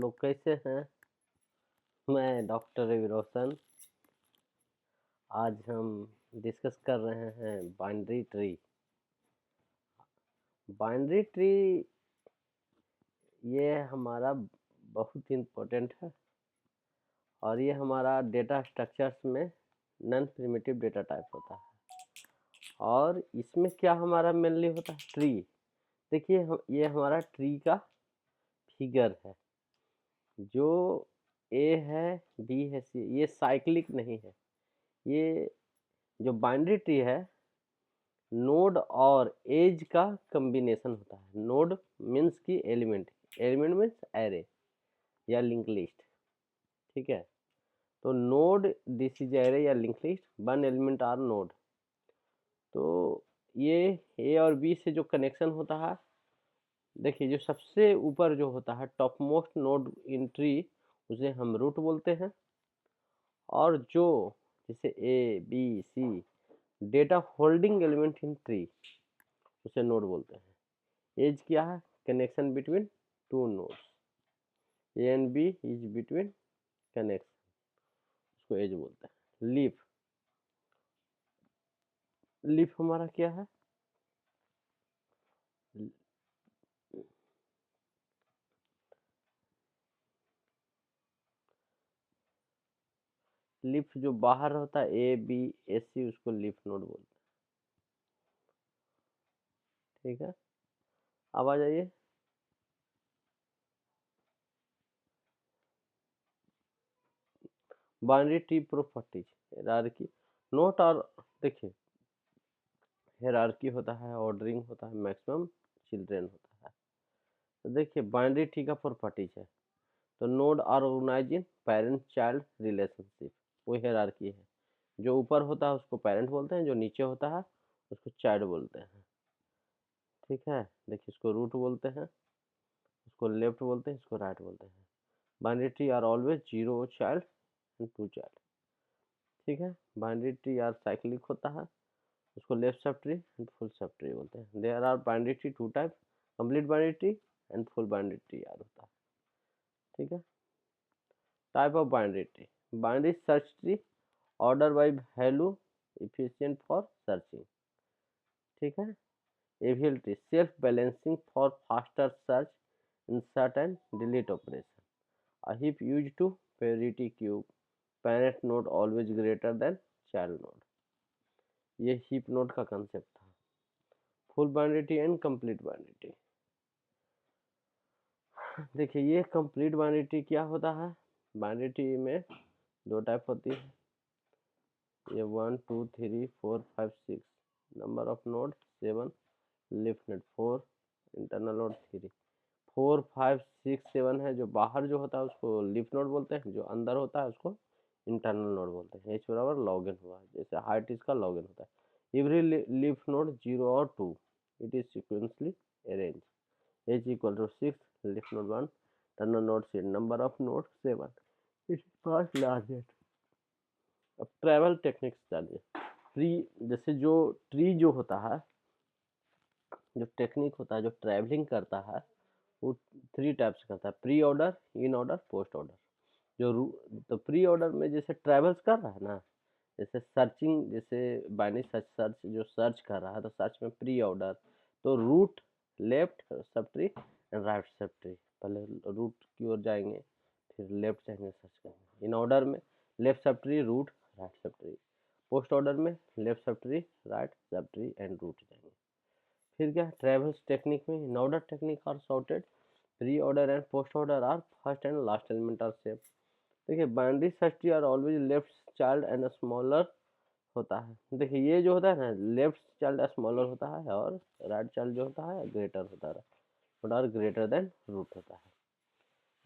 लोग कैसे हैं। मैं डॉक्टर रवि रोशन। आज हम डिस्कस कर रहे हैं बाइनरी ट्री। बाइनरी ट्री ये हमारा बहुत इम्पोर्टेंट है और ये हमारा डेटा स्ट्रक्चर्स में नॉन प्रिमिटिव डेटा टाइप होता है। और इसमें क्या हमारा मेनली होता है, ट्री। देखिए ये हमारा ट्री का फिगर है। जो ए है, बी है, सी, ये साइक्लिक नहीं है। ये जो बाइनरी ट्री है, नोड और एज का कॉम्बिनेशन होता है। Node means key element, element means array या लिंक लिस्ट। ठीक है, तो नोड दिस इज एरे या link list, one element or node. तो ये ए और बी से जो कनेक्शन होता है, देखिए जो सबसे ऊपर जो होता है top most node in tree, उसे हम रूट बोलते हैं। और जो जैसे A B C data holding element in tree, उसे नोड बोलते हैं। एज क्या है, connection between two nodes. A and B is between connection, उसको एज बोलते हैं। लीफ, लीफ हमारा क्या है, लीफ जो बाहर होता है ए बी ए सी, उसको लीफ नोड बोलते हैं। ठीक है, अब आ जाइए binary tree properties. Hierarchy, note और देखिए हायरार्की होता है, ऑर्डरिंग होता है, मैक्सिमम चिल्ड्रेन होता है। तो देखिए बाइनरी ट्री का प्रॉपर्टीज है, तो node are organize in parent child relationship, वो हायरार्की है। जो ऊपर होता है उसको पेरेंट बोलते हैं, जो नीचे होता है उसको चाइल्ड बोलते हैं। ठीक है, देखिए इसको रूट बोलते हैं, इसको लेफ्ट बोलते हैं, इसको राइट बोलते हैं। Binary tree are always zero child and two child. ठीक है, बाइनरी ट्री आर साइक्लिक होता है, उसको left sub tree and full subtree बोलते हैं। There are binary tree two type, complete binary tree and full binary tree याद होता है। ठीक है, type of binary tree, binary search tree, order by value, efficient for searching. ठीक है, AVL tree, self balancing for faster search, insert and delete operation. A heap used to parity cube, parent node always greater than child node। ये heap node का concept था। Full binary and complete binary, देखिए ये complete binary क्या होता है। Binary में दो टाइप होती है, ये 1 2 3 4 5 6, नंबर ऑफ नोड 7, लिफ नेट 4, इंटरनल नोड 3। 4 5 6 7 है, जो बाहर जो होता है उसको लिफ नोड बोलते हैं, जो अंदर होता है उसको इंटरनल नोड बोलते हैं। एच बराबर लॉगिन हुआ, जैसे हार्ट इसका लॉगिन होता है। एवरी लिफ नोड 0 और 2, it is sequentially arrange. H equal to 6, leaf node 1, internal node 6, number of node 7, it pass largest. अब ट्रैवल टेक्निक्स जानिए। ट्री, जैसे जो ट्री जो होता है, जो टेक्निक होता है जो ट्रैवलिंग करता है, वो थ्री टाइप्स करता है, pre order, in order, post order. जो तो प्री ऑर्डर में जैसे ट्रैवल्स कर रहा है ना, जैसे सर्चिंग, जैसे बाइनरी सर्च, जो सर्च कर रहा है, तो सर्च में प्री ऑर्डर, तो root, left sub tree and right sub tree. पहले रूट की ओर जाएंगे, फिर लेफ्ट जाएंगे, सर्च करेंगे। इन ऑर्डर में लेफ्ट सब tree, root, right sub tree. Post order में लेफ्ट सब tree, right sub tree and root जाएंगे। फिर क्या, ट्रेवल्स टेक्निक में in order technique are sorted, pre order and post order are first and last element are save. देखिए binary search tree are always left child and smaller होता है। देखिए ये जो होता है ना, लेफ्ट चाइल्ड स्मॉलर होता है और राइट चाइल्ड जो होता है ग्रेटर होता है, but are greater than root होता है।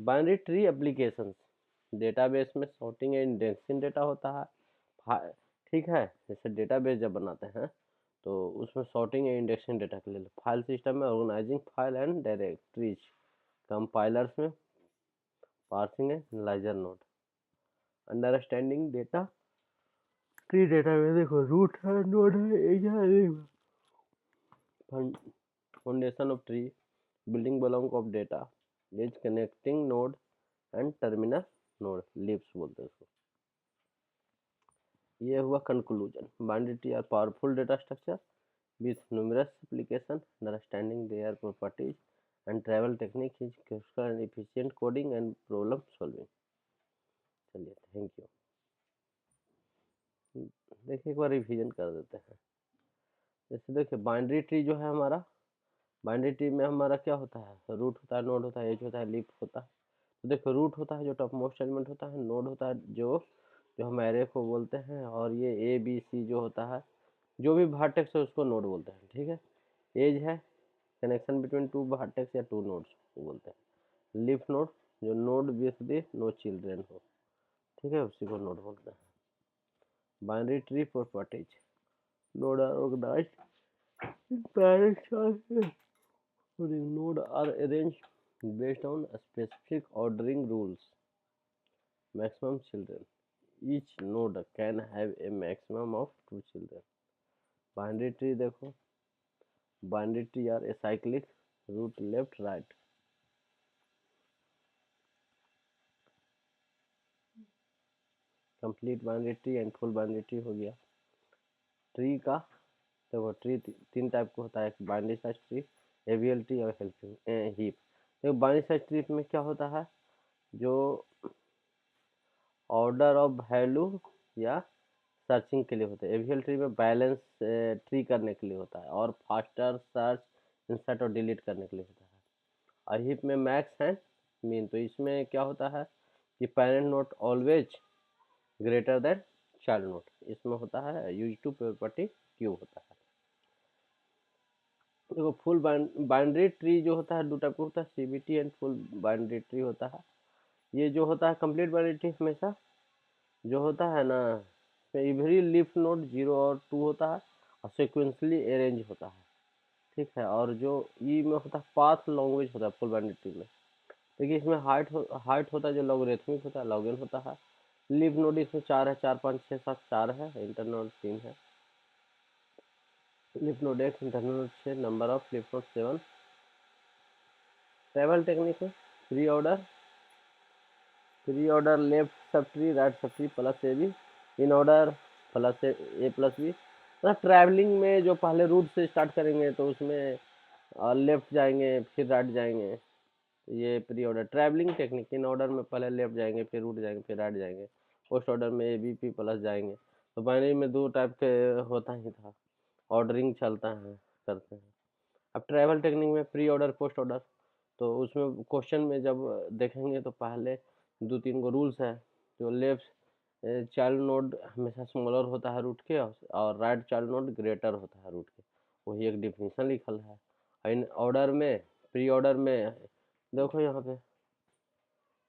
बाइनरी ट्री एप्लीकेशंस, डेटाबेस में सॉर्टिंग एंड इंडेक्सिंग डेटा होता है। ठीक है, जैसे डेटाबेस जब बनाते हैं तो उसमें सॉर्टिंग एंड इंडेक्सिंग डेटा के लिए फाइल सिस्टम में organising file and directories, compilers में parsing and analyser node, understanding data tree. Data में देखो रूट है, नोड है, एज है, foundation of tree, building block of data, edge connecting node, and terminal node, leaves बोलते हैं उसको। ये हुआ conclusion. Binary tree are powerful data structure with numerous applications. Understanding their properties and travel technique is crucial in efficient coding and problem solving. चलिए, thank you. देखिए एक बार revision कर देते हैं। जैसे देखिए बाइनरी ट्री जो है हमारा, बाइनरी ट्री में हमारा क्या होता है, रूट होता है, नोड होता है, एज होता है, लीफ होता है। तो देखो रूट होता है जो टॉप मोस्ट एलिमेंट होता है, नोड होता है जो जो हम एरे को बोलते हैं, और ये ए बी सी जो होता है, जो भी वर्टेक्स है उसको नोड बोलते हैं, ठीक है। एज है कनेक्शन बिटवीन टू वर्टेक्स या टू नोड्स को बोलते हैं। लीफ नोड जो node with the no children हो, ठीक है, उसी को नोड बोलते हैं। Binary tree properties, node are organized in parallel, node are arranged based on specific ordering rules. Maximum children, each node can have a maximum of 2 children. Binary tree देखो, binary tree are acyclic, root left right. Complete binary tree and full binary tree हो गया। Tree का देखो, tree तीन type का होता है, एक binary search tree, AVL tree और हेल्पिंग हीप। देखो बाइनरी सर्च ट्री में क्या होता है, जो ऑर्डर ऑफ वैल्यू या सर्चिंग के लिए होता है। एवीएल ट्री में बैलेंस ट्री करने के लिए होता है, और फास्टर सर्च, इंसर्ट और डिलीट करने के लिए होता है। और हीप में मैक्स एंड मीन। तो इसमें क्या होता है कि parent node always greater than child node, इसमें होता है यूज टू प्रॉपर्टी क्यू होता है। देखो फुल बाइनरी ट्री जो होता है दो टाइप का होता है, CBT and full binary tree होता है। ये जो होता है कंप्लीट बाइनरी ट्री हमेशा जो होता है ना, एवरी लीफ नोड 0 और 2 होता है और सिक्वेंसली अरेंज होता है, ठीक है। और जो ई में होता है पाथ लैंग्वेज होता है फुल बाइनरी ट्री में। देखिए इसमें हाइट होता है जो लॉगरिथमिक होता है, लॉगिन होता है। लीफ नोड इसमें 4 है, 4 5 6 7 4 है, इंटरनोड 3 है। Leaf node 1, internode 6, number of leaf node 7। Travel technique है प्री ऑर्डर लेफ्ट सब tree right sub tree plus A B, in order plus A plus B. मतलब ट्रैवलिंग में जो पहले रूट से स्टार्ट करेंगे तो उसमें लेफ्ट जाएंगे फिर राइट जाएंगे, ये pre order. Travelling technique in order में पहले लेफ्ट जाएंगे फिर रूट जाएंगे फिर राइट जाएंगे। पोस्ट ऑर्डर में ए बी पी प्लस जाएंगे। तो बाइनरी में दो टाइप के होता ही था, ऑर्डरिंग चलता है करते हैं। अब ट्रैवल टेक्निक में प्री ऑर्डर पोस्ट ऑर्डर, तो उसमें क्वेश्चन में जब देखेंगे तो पहले दो तीन गो रूल्स है। जो लेफ्ट चाइल्ड नोड हमेशा स्मॉलर होता है रूट के, और राइट चाइल्ड नोड ग्रेटर होता है रूट के, वही एक डिफिनीशन लिखल है। इन ऑर्डर में प्री ऑर्डर में देखो यहाँ पे,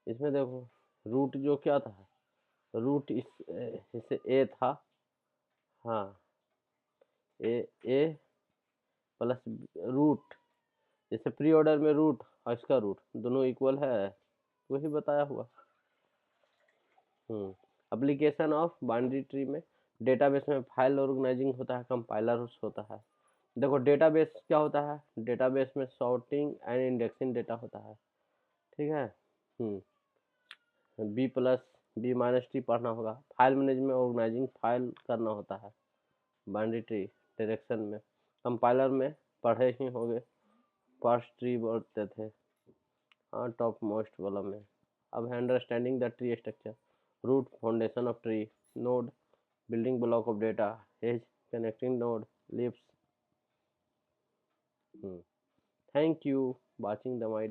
इसमें देखो रूट जो क्या था, रूट इससे ए था, हाँ ए प्लस रूट, जैसे प्री ऑर्डर में रूट और इसका रूट दोनों इक्वल है, वही बताया हुआ। एप्लीकेशन ऑफ बाइनरी ट्री में डेटाबेस में फाइल ऑर्गेनाइजिंग होता है, कंपाइलर होता है। देखो डेटाबेस क्या होता है, डेटाबेस में सॉर्टिंग एंड इंडेक्सिंग डेटा होता है, ठीक है। B plus B minus T पढ़ना होगा। फाइल मैनेजमेंट ऑर्गेनाइजिंग फाइल करना होता है बाइनरी ट्री डायरेक्शन में। कंपाइलर में पढ़े ही होंगे, पार्स ट्री बोलते थे, हाँ टॉप मोस्ट वाला में। अब है understanding the tree structure, root foundation of tree, node building block of data, edge connecting node, leaves. Thank you watching the my